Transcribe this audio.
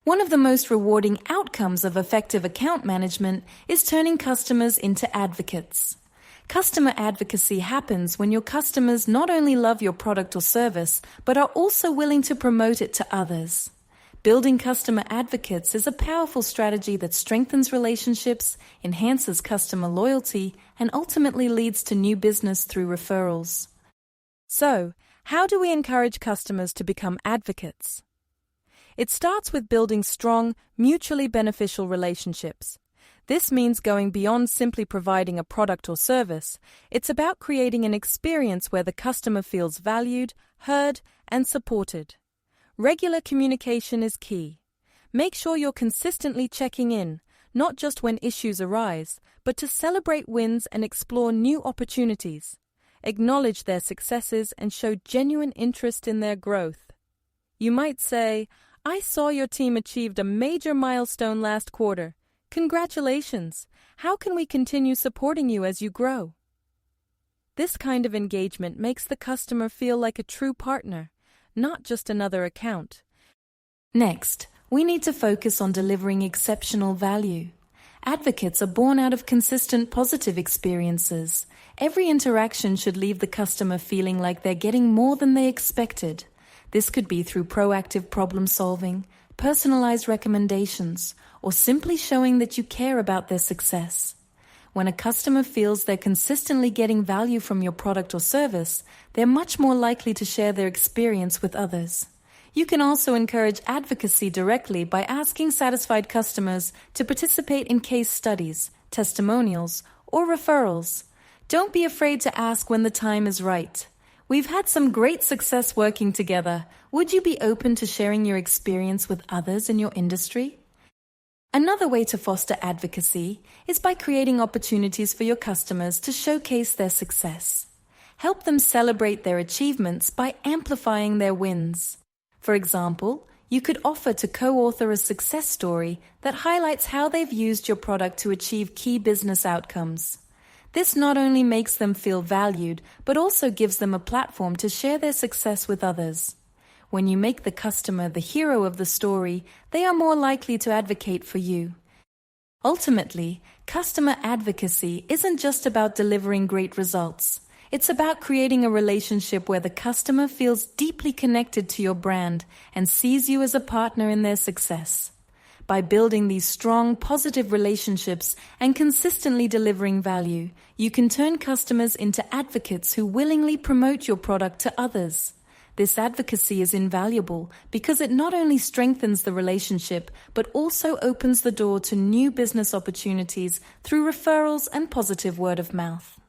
One of the most rewarding outcomes of effective account management is turning customers into advocates. Customer advocacy happens when your customers not only love your product or service, but are also willing to promote it to others. Building customer advocates is a powerful strategy that strengthens relationships, enhances customer loyalty, and ultimately leads to new business through referrals. So, how do we encourage customers to become advocates? It starts with building strong, mutually beneficial relationships. This means going beyond simply providing a product or service. It's about creating an experience where the customer feels valued, heard, and supported. Regular communication is key. Make sure you're consistently checking in, not just when issues arise, but to celebrate wins and explore new opportunities. Acknowledge their successes and show genuine interest in their growth. You might say, "I saw your team achieved a major milestone last quarter. Congratulations! How can we continue supporting you as you grow?" This kind of engagement makes the customer feel like a true partner, not just another account. Next, we need to focus on delivering exceptional value. Advocates are born out of consistent positive experiences. Every interaction should leave the customer feeling like they're getting more than they expected. This could be through proactive problem solving, personalized recommendations, or simply showing that you care about their success. When a customer feels they're consistently getting value from your product or service, they're much more likely to share their experience with others. You can also encourage advocacy directly by asking satisfied customers to participate in case studies, testimonials, or referrals. Don't be afraid to ask when the time is right. "We've had some great success working together. Would you be open to sharing your experience with others in your industry?" Another way to foster advocacy is by creating opportunities for your customers to showcase their success. Help them celebrate their achievements by amplifying their wins. For example, you could offer to co-author a success story that highlights how they've used your product to achieve key business outcomes. This not only makes them feel valued, but also gives them a platform to share their success with others. When you make the customer the hero of the story, they are more likely to advocate for you. Ultimately, customer advocacy isn't just about delivering great results. It's about creating a relationship where the customer feels deeply connected to your brand and sees you as a partner in their success. By building these strong, positive relationships and consistently delivering value, you can turn customers into advocates who willingly promote your product to others. This advocacy is invaluable because it not only strengthens the relationship, but also opens the door to new business opportunities through referrals and positive word of mouth.